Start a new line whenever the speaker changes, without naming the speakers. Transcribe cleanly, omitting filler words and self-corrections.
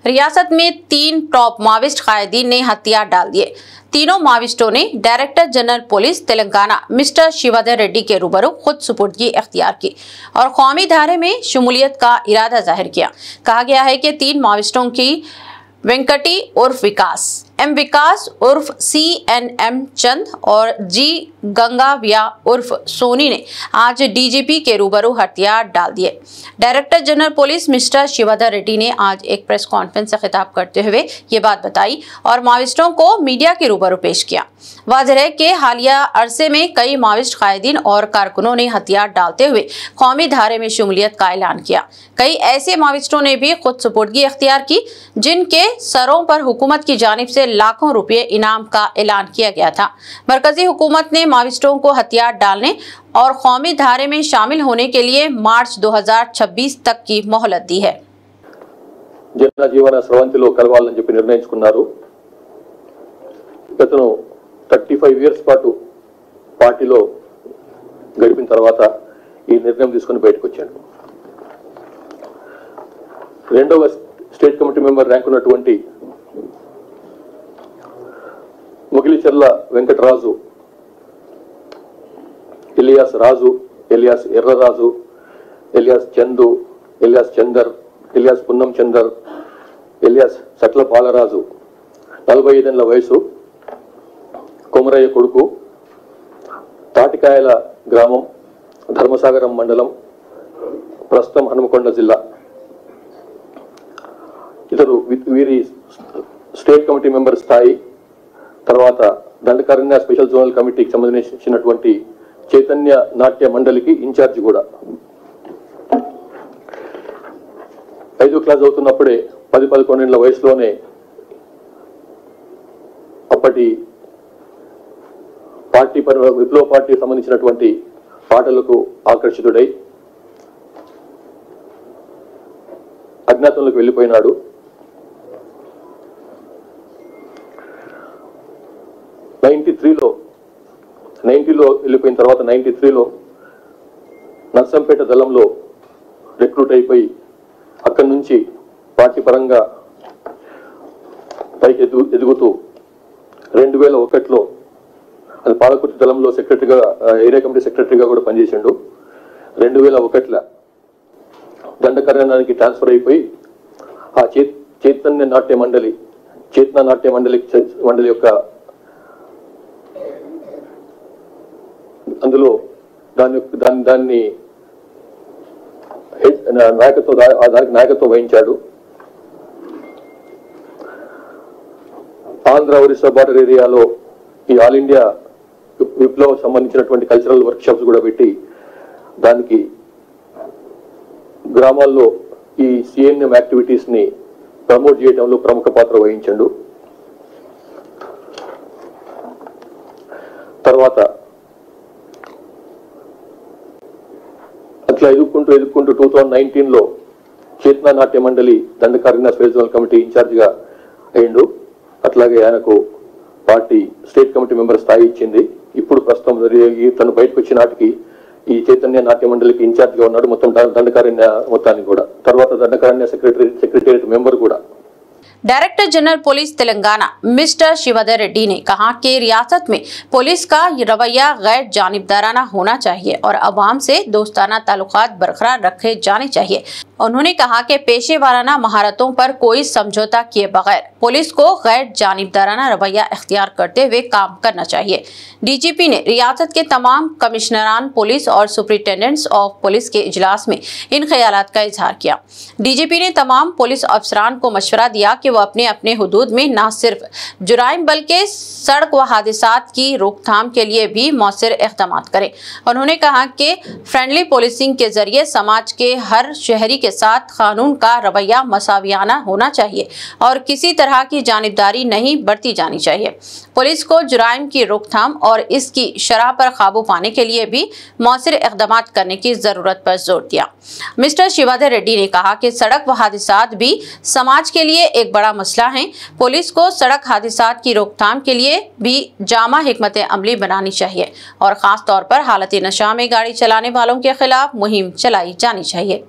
रियासत में 3 टॉप माओवादी कायदीन ने हथियार डाल दिए। तीनों माओवादियों ने director general police Telangana mister Shivadhar Reddy के रूबरू खुद सुपुर्दगी इख्तियार की और कौमी धारे में शमूलियत का इरादा जाहिर किया। कहा गया है कि 3 माओवादियों की वेंकटी उर्फ विकास, एम विकास उर्फ CNM चंद और जी गंगाविया उर्फ सोनी ने आज DGP के रूबरू हथियार डाल दिए। Director general police mister Shivadhar Reddy ने आज एक प्रेस कॉन्फ्रेंस से खिताब करते हुए ये बात बताई और माओवादियों को मीडिया के रूबरू पेश किया। वाज़ेह है कि हालिया अरसे में कई माओवादी कायदीन और कारकुनों ने हथियार डालते हुए कौमी धारे में शमूलियत का ऐलान किया। कई ऐसे माओवादियों ने भी खुद सुपुर्दगी इख्तियार की जिनके सरों पर हुकूमत की जानिब से लाखों रुपए इनाम का ऐलान किया गया था। मरकजी हुकूमत ने माओवादियों को हथियार डालने और कौमी धारे में शामिल होने के लिए मार्च 2026 तक की मोहलत दी है।
జనజీవన స్రవంతిలో కలవాలని చెప్పి నిర్ణయించుకున్నారు। గతను 35 ఇయర్స్ పాటు పార్టీలో గడిపిన తర్వాత ఈ నిర్ణయం తీసుకొని బయటకు వచ్చాడు। రెండవ స్టేట్ కమిటీ మెంబర్ ర్యాంక్ ఉన్నటువంటి Mugilicherla Venkataraju, alias Raju, alias Erraraju, alias Chandu, alias Chandar, alias Punnam Chandar, alias Satla Balaraju 45 ఏళ్ల వయసు, కొమరయ్య కొడుకు, తాటికాయల గ్రామం, ధర్మసాగరం మండలం, ప్రస్తుతం హనుమకొండ జిల్లా। ఇతరు వీరి స్టేట్ కమిటీ మెంబర్ స్థాయి తర్వాత దండకారణ్య స్పెషల్ జోనల్ కమిటీకి సంబంధించినటువంటి చైతన్య నాట్య మండలికి ఇన్ఛార్జ్ కూడా। 5వ క్లాస్ చదువుతున్నప్పుడే 10-11 ఏళ్ల వయసులోనే అప్పటి పార్టీ విప్లవ పార్టీకి సంబంధించినటువంటి పాటలకు ఆకర్షితుడై అజ్ఞాతంలోకి వెళ్ళిపోయినాడు। 90లో వెళ్ళిపోయిన తర్వాత 93లో నర్సంపేట దళంలో రిక్రూట్ అయిపోయి అక్కడి నుంచి పార్టీ పరంగా పైకి ఎదుగుతూ 2001లో అది పాలకుర్తి దళంలో సెక్రటరీగా, ఏరియా కమిటీ సెక్రటరీగా కూడా పనిచేసిండు। 2001లో దండకారణ్యానికి ట్రాన్స్ఫర్ అయిపోయి ఆ చైతన్య నాట్య మండలి యొక్క అందులో దాన్ని దానికి నాయకత్వం వహించాడు। ఆంధ్ర ఒరిస్సా బార్డర్ ఏరియాలో ఈ ఆల్ ఇండియా విప్లవ సంబంధించినటువంటి కల్చరల్ వర్క్ షాప్స్ కూడా పెట్టి దానికి గ్రామాల్లో ఈ CNM యాక్టివిటీస్ ని ప్రమోట్ చేయడంలో ప్రముఖ పాత్ర వహించాడు। తర్వాత అట్లా ఎదుర్కొంటూ 2019లో చేతన నాట్య మండలి దండకారణ్య స్పెషల్ జోనల్ కమిటీ ఇన్ఛార్జిగా అయ్యిండు। అట్లాగే ఆయనకు పార్టీ స్టేట్ కమిటీ మెంబర్ స్థాయి ఇచ్చింది। ఇప్పుడు ప్రస్తుతం తను బయటకు వచ్చిన నాటికి ఈ చైతన్య నాట్య మండలికి ఇన్ఛార్జ్ గా ఉన్నాడు, మొత్తం దండకారణ్య మొత్తానికి కూడా। తర్వాత దండకారణ్య సెక్రటేరియట్ మెంబర్ కూడా।
Director general police Telangana mister Shivadhar Reddy ने कहा कि रियासत में पुलिस का रवैया गैर जानिबदाराना होना चाहिए और अवाम से दोस्ताना ताल्लुकात बरकरार रखे जाने चाहिए। उन्होंने कहा कि पेशे वाराना महारतों पर कोई समझौता किए बगैर पुलिस को गैर जानिबदाराना रवैया इख्तियार करते हुए काम करना चाहिए। DGP ने रियासत के तमाम कमिश्नरान पुलिस और सुपरिटेंडेंट्स ऑफ पुलिस के इजलास में इन ख्यालात का इजहार किया। DGP ने तमाम पुलिस अफसरान को मशवरा दिया कि वो अपने अपने हुदूद में न सिर्फ जुराइम बल्कि सड़क व हादसात की रोकथाम के लिए भी मौसर इक़दाम करें। उन्होंने कहा कि फ्रेंडली पुलिसिंग के जरिए समाज के हर शहरी के साथ कानून का रवैया मसावियाना होना चाहिए और किसी तरह की जानिबदारी नहीं बरती जानी चाहिए। पुलिस को जुराइम की रोकथाम और इसकी शरह पर काबू पाने के लिए भी मौसर इक़दाम करने की जरूरत पर जोर दिया। मिस्टर शिवाधर रेड्डी ने कहा कि सड़क व हादसात भी समाज के लिए एक बड़ा मसला है। पुलिस को सड़क हादसात की रोकथाम के लिए भी जामा हिकमत अमली बनानी चाहिए और खास तौर पर हालत नशा में गाड़ी चलाने वालों के खिलाफ मुहिम चलाई जानी चाहिए।